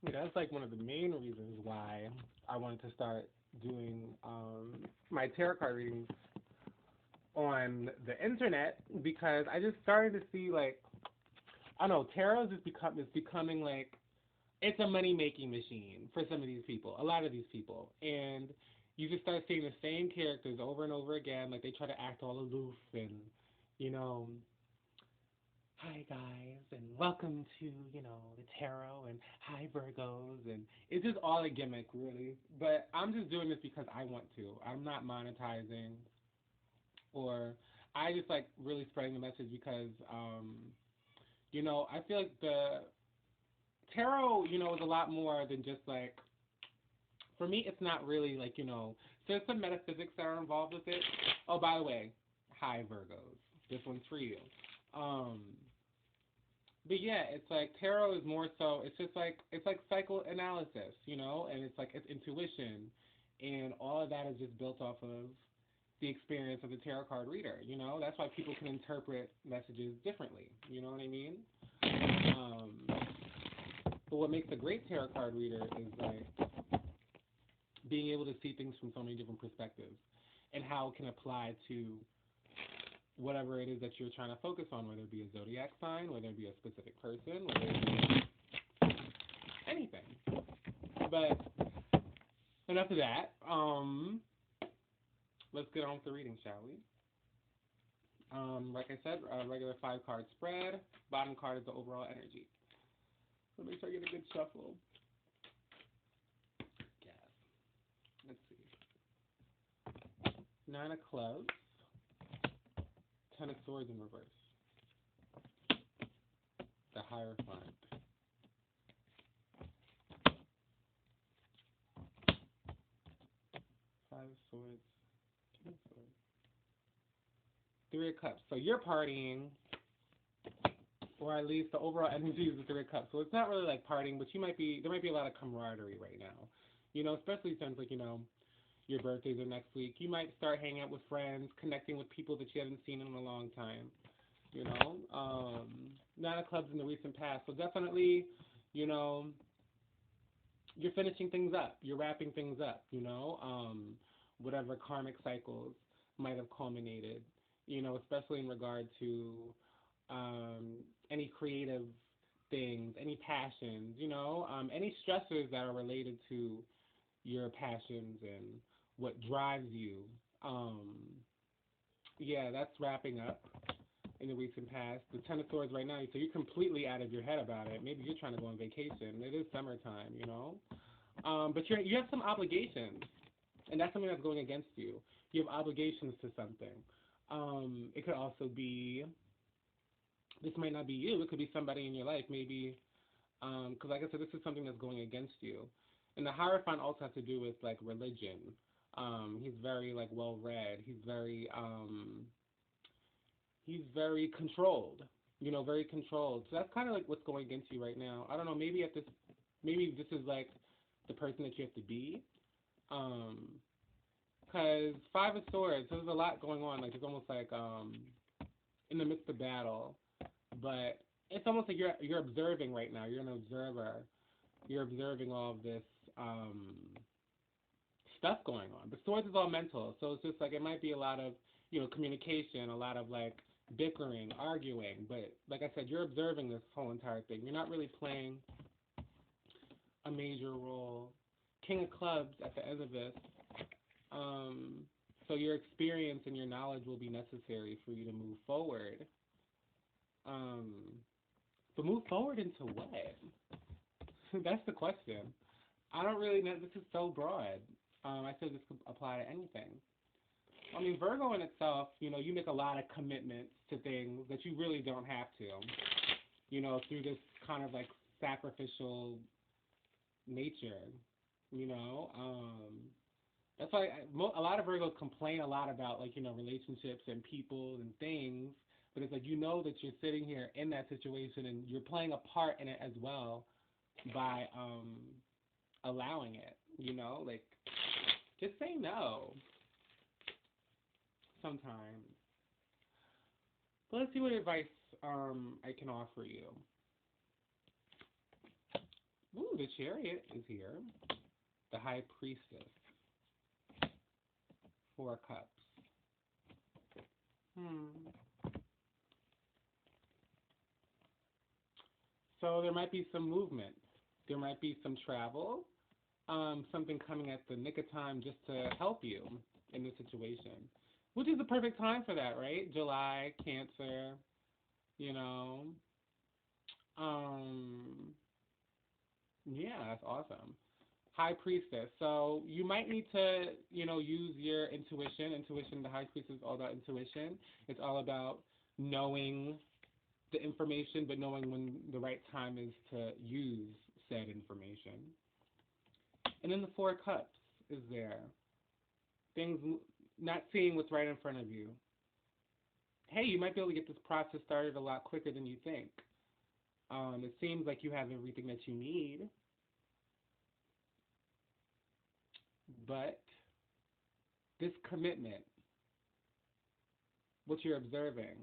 Yeah, that's like one of the main reasons why I wanted to start doing my tarot card readings on the internet because I just started to see like I don't know tarot is becoming like it's a money making machine for some of these people, a lot of these people, and you just start seeing the same characters over and over again. Like they try to act all aloof and you know hi guys and welcome to the tarot and hi Virgos and it's just all a gimmick really but I'm just doing this because I want to. I'm not monetizing or I just like really spreading the message because I feel like the tarot is a lot more than just like for me it's not really like there's some metaphysics that are involved with it. Oh by the way, hi Virgos, this one's for you. um But yeah, it's like tarot is more so. It's like psychoanalysis, and it's like it's intuition, and all of that is just built off of the experience of the tarot card reader. That's why people can interpret messages differently. You know what I mean? But what makes a great tarot card reader is like being able to see things from so many different perspectives, and how it can apply to whatever it is that you're trying to focus on, whether it be a zodiac sign, whether it be a specific person, whether it be anything. But enough of that. Let's get on with the reading, shall we? Like I said, regular 5 card spread. Bottom card is the overall energy. So make sure I get a good shuffle. Yes. Let's see. 9 of clubs. 10 of swords in reverse. The Hierophant. 5 of swords. King of swords. 3 of cups. So you're partying, or at least the overall energy is the 3 of cups. So it's not really like partying, but there might be a lot of camaraderie right now. Especially since like your birthdays are next week. You might start hanging out with friends, connecting with people that you haven't seen in a long time. You know, 9 of clubs in the recent past. So definitely, you know, you're finishing things up. You're wrapping things up. Whatever karmic cycles might have culminated. Especially in regard to um, any creative things, any passions. Any stressors that are related to your passions and what drives you. Um, yeah, that's wrapping up in the recent past. The 10 of swords right now, so you're completely out of your head about it. Maybe you're trying to go on vacation. It is summertime, but you have some obligations, and that's something that's going against you. You have obligations to something. It could also be, this might not be you. It could be somebody in your life, maybe, because like I said, this is something that's going against you. And the Hierophant also has to do with like religion. He's very like well read. He's very controlled. Very controlled. So that's kind of like what's going against you right now. I don't know. Maybe this is like the person that you have to be. Because 5 of swords, so there's a lot going on. Like it's almost like in the midst of battle, but it's almost like you're observing right now. You're an observer. You're observing all of this stuff going on. The swords is all mental, so it's just like it might be a lot of communication, a lot of like bickering, arguing. But like I said, you're observing this whole entire thing. You're not really playing a major role. King of clubs at the end of this. So your experience and your knowledge will be necessary for you to move forward. Um, but move forward into what? That's the question. I don't really know. This is so broad. I feel this could apply to anything. I mean, Virgo in itself, you make a lot of commitments to things that you really don't have to, through this kind of like sacrificial nature, you know. That's why a lot of Virgos complain a lot about like, relationships and people and things, but it's like, that you're sitting here in that situation and you're playing a part in it as well by allowing it, like just say no sometimes. But let's see what advice I can offer you. Woo. Ooh, the Chariot is here. The High Priestess. 4 cups. So there might be some movement. There might be some travel. Something coming at the nick of time just to help you in this situation. Which is the perfect time for that, right? July, Cancer, you know. Um, yeah, that's awesome. High Priestess. So you might need to, use your intuition. Intuition, the High Priestess is all about intuition. It's all about knowing the information, but knowing when the right time is to use said information. And then the 4 cups is there. Things, not seeing what's right in front of you. Hey, you might be able to get this process started a lot quicker than you think. It seems like you have everything that you need, but this commitment, what you're observing,